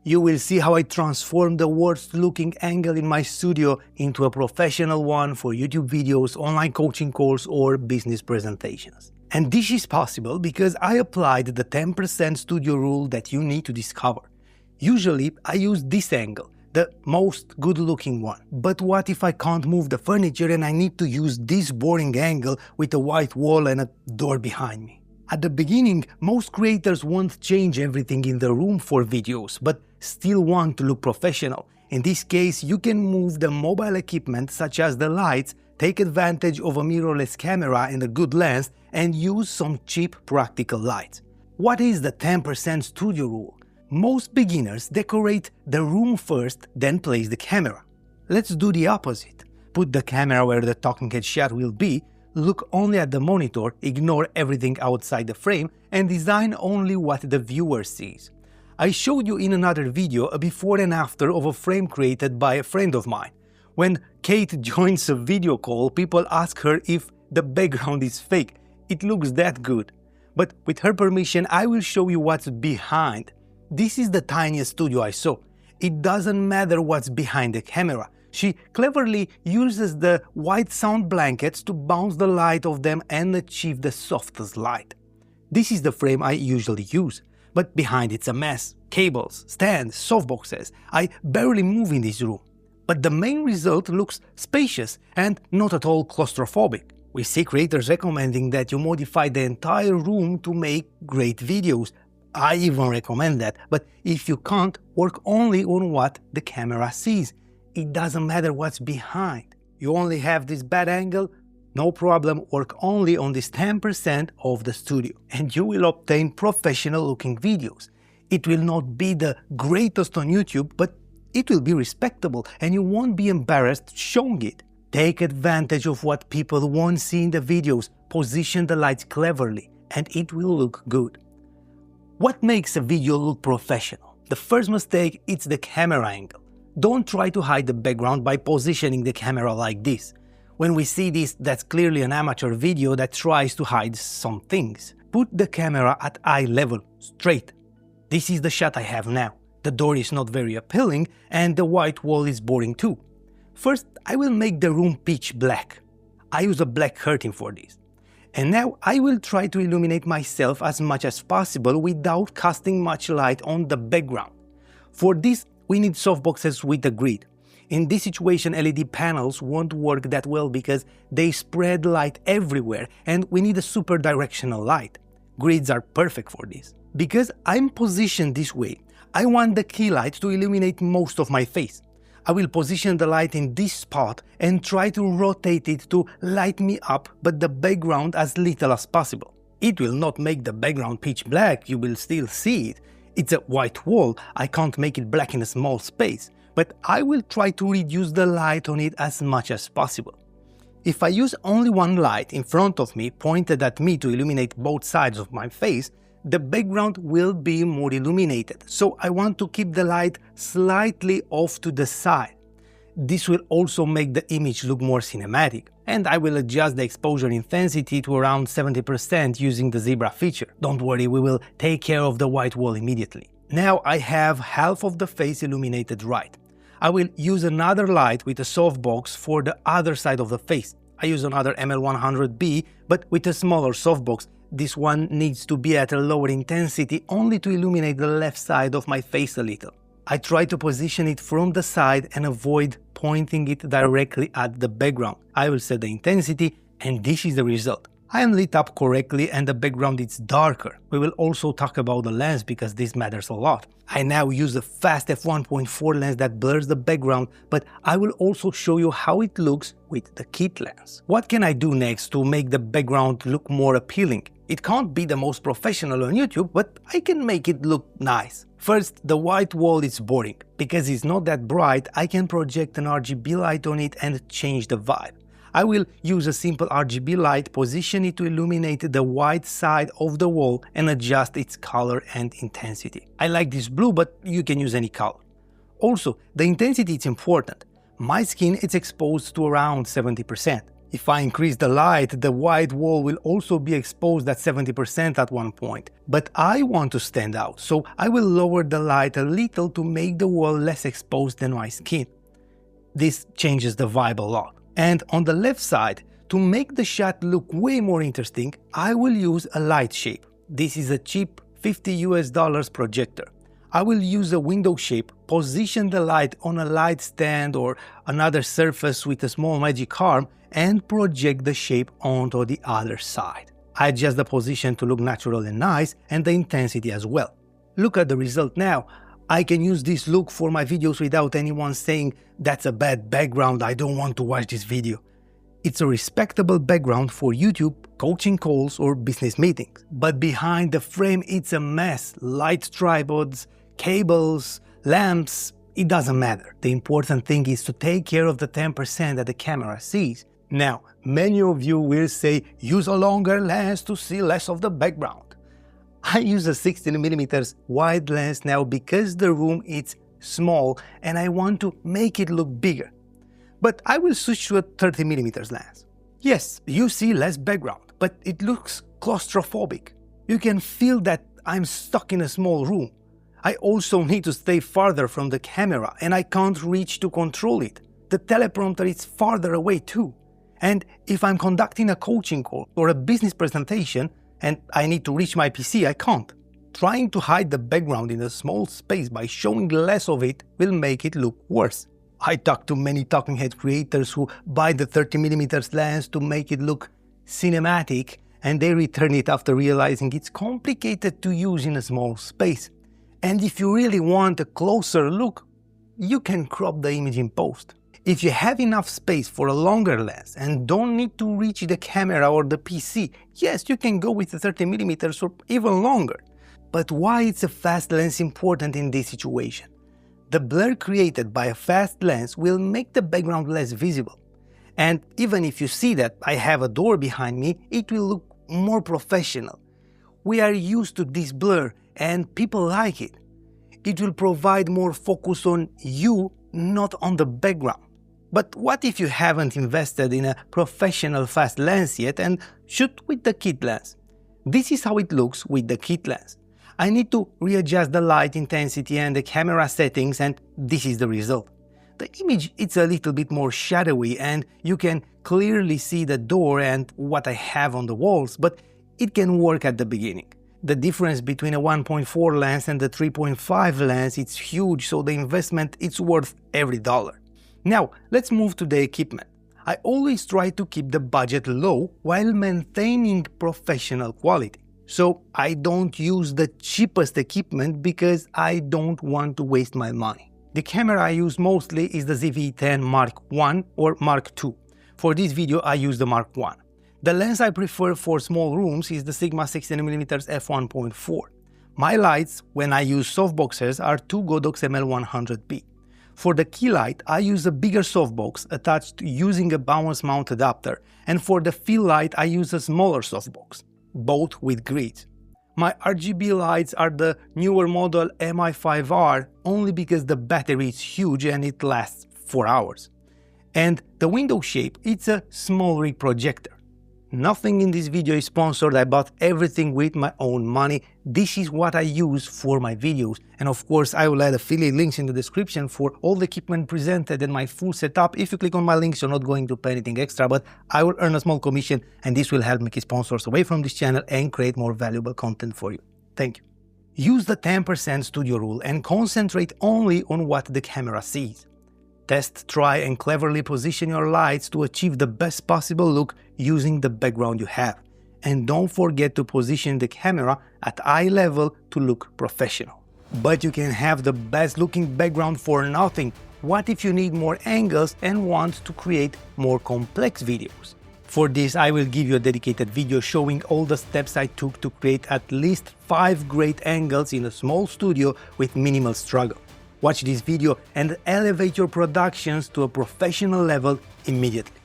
you will see how I transform the worst looking angle in my studio into a professional one for YouTube videos, online coaching calls or business presentations. And this is possible because I applied the 10% studio rule that you need to discover. Usually I use this angle, the most good looking one. But what if I can't move the furniture and I need to use this boring angle with a white wall and a door behind me? At the beginning, most creators won't change everything in the room for videos, but still want to look professional. In this case, you can move the mobile equipment such as the lights, take advantage of a mirrorless camera and a good lens, and use some cheap practical lights. What is the 10% studio rule? Most beginners decorate the room first, then place the camera. Let's do the opposite. Put the camera where the talking head shot will be, look only at the monitor, ignore everything outside the frame, and design only what the viewer sees. I showed you in another video a before and after of a frame created by a friend of mine. When Kate joins a video call, people ask her if the background is fake. It looks that good. But with her permission, I will show you what's behind. This is the tiniest studio I saw. It doesn't matter what's behind the camera. She cleverly uses the white sound blankets to bounce the light off them and achieve the softest light. This is the frame I usually use, but behind it's a mess. Cables, stands, softboxes. I barely move in this room. But the main result looks spacious and not at all claustrophobic. We see creators recommending that you modify the entire room to make great videos. I even recommend that, but if you can't, work only on what the camera sees. It doesn't matter what's behind. You only have this bad angle? No problem, work only on this 10% of the studio and you will obtain professional looking videos. It will not be the greatest on YouTube, but it will be respectable and you won't be embarrassed showing it. Take advantage of what people won't see in the videos, position the lights cleverly, and it will look good. What makes a video look professional? The first mistake is the camera angle. Don't try to hide the background by positioning the camera like this. When we see this, that's clearly an amateur video that tries to hide some things. Put the camera at eye level, straight. This is the shot I have now. The door is not very appealing and the white wall is boring too. First, I will make the room pitch black. I use a black curtain for this. And now I will try to illuminate myself as much as possible without casting much light on the background. For this, we need softboxes with a grid. In this situation, LED panels won't work that well because they spread light everywhere and we need a super directional light. Grids are perfect for this. Because I'm positioned this way, I want the key light to illuminate most of my face. I will position the light in this spot and try to rotate it to light me up but the background as little as possible. It will not make the background pitch black, you will still see it. It's a white wall, I can't make it black in a small space, but I will try to reduce the light on it as much as possible. If I use only one light in front of me pointed at me to illuminate both sides of my face, the background will be more illuminated, so I want to keep the light slightly off to the side. This will also make the image look more cinematic, and I will adjust the exposure intensity to around 70% using the zebra feature. Don't worry, we will take care of the white wall immediately. Now I have half of the face illuminated right. I will use another light with a softbox for the other side of the face. I use another ML100B, but with a smaller softbox. This one needs to be at a lower intensity only to illuminate the left side of my face a little. I try to position it from the side and avoid pointing it directly at the background. I will set the intensity and this is the result. I am lit up correctly and the background is darker. We will also talk about the lens because this matters a lot. I now use a fast f1.4 lens that blurs the background, but I will also show you how it looks with the kit lens. What can I do next to make the background look more appealing? It can't be the most professional on YouTube, but I can make it look nice. First, the white wall is boring. Because it's not that bright, I can project an RGB light on it and change the vibe. I will use a simple RGB light, position it to illuminate the white side of the wall and adjust its color and intensity. I like this blue, but you can use any color. Also, the intensity is important. My skin is exposed to around 70%. If I increase the light, the white wall will also be exposed at 70% at one point. But I want to stand out, so I will lower the light a little to make the wall less exposed than my skin. This changes the vibe a lot. And on the left side, to make the shot look way more interesting, I will use a light shape. This is a cheap $50 projector. I will use a window shape, position the light on a light stand or another surface with a small magic arm, and project the shape onto the other side. I adjust the position to look natural and nice, and the intensity as well. Look at the result now. I can use this look for my videos without anyone saying, "That's a bad background, I don't want to watch this video." It's a respectable background for YouTube, coaching calls, or business meetings. But behind the frame, it's a mess. Light tripods, cables, lamps, it doesn't matter. The important thing is to take care of the 10% that the camera sees. Now, many of you will say, use a longer lens to see less of the background. I use a 16mm wide lens now because the room is small and I want to make it look bigger. But I will switch to a 30mm lens. Yes, you see less background, but it looks claustrophobic. You can feel that I'm stuck in a small room. I also need to stay farther from the camera and I can't reach to control it. The teleprompter is farther away too. And if I'm conducting a coaching call or a business presentation and I need to reach my PC, I can't. Trying to hide the background in a small space by showing less of it will make it look worse. I talk to many talking head creators who buy the 30mm lens to make it look cinematic, and they return it after realizing it's complicated to use in a small space. And if you really want a closer look, you can crop the image in post. If you have enough space for a longer lens and don't need to reach the camera or the PC, yes, you can go with the 30mm or even longer. But why is a fast lens important in this situation? The blur created by a fast lens will make the background less visible. And even if you see that I have a door behind me, it will look more professional. We are used to this blur and people like it. It will provide more focus on you, not on the background. But what if you haven't invested in a professional fast lens yet and shoot with the kit lens? This is how it looks with the kit lens. I need to readjust the light intensity and the camera settings, and this is the result. The image is a little bit more shadowy and you can clearly see the door and what I have on the walls, but it can work at the beginning. The difference between a 1.4 lens and the 3.5 lens is huge, so the investment is worth every dollar. Now, let's move to the equipment. I always try to keep the budget low while maintaining professional quality. So I don't use the cheapest equipment because I don't want to waste my money. The camera I use mostly is the ZV-10 Mark I or Mark II. For this video I use the Mark I. The lens I prefer for small rooms is the Sigma 16mm f1.4. My lights, when I use softboxes, are two Godox ML100B. For the key light, I use a bigger softbox attached using a balance mount adapter, and for the fill light I use a smaller softbox, both with grids. My RGB lights are the newer model MI5R only because the battery is huge and it lasts 4 hours. And the window shape, it's a small rig projector. Nothing in this video is sponsored, I bought everything with my own money. This is what I use for my videos. And of course I will add affiliate links in the description for all the equipment presented and my full setup. If you click on my links, you're not going to pay anything extra, but I will earn a small commission and this will help me keep sponsors away from this channel and create more valuable content for you. Thank you. Use the 10% studio rule and concentrate only on what the camera sees. Test, try and cleverly position your lights to achieve the best possible look using the background you have. And don't forget to position the camera at eye level to look professional. But you can have the best looking background for nothing. What if you need more angles and want to create more complex videos? For this I will give you a dedicated video showing all the steps I took to create at least 5 great angles in a small studio with minimal struggle. Watch this video and elevate your productions to a professional level immediately.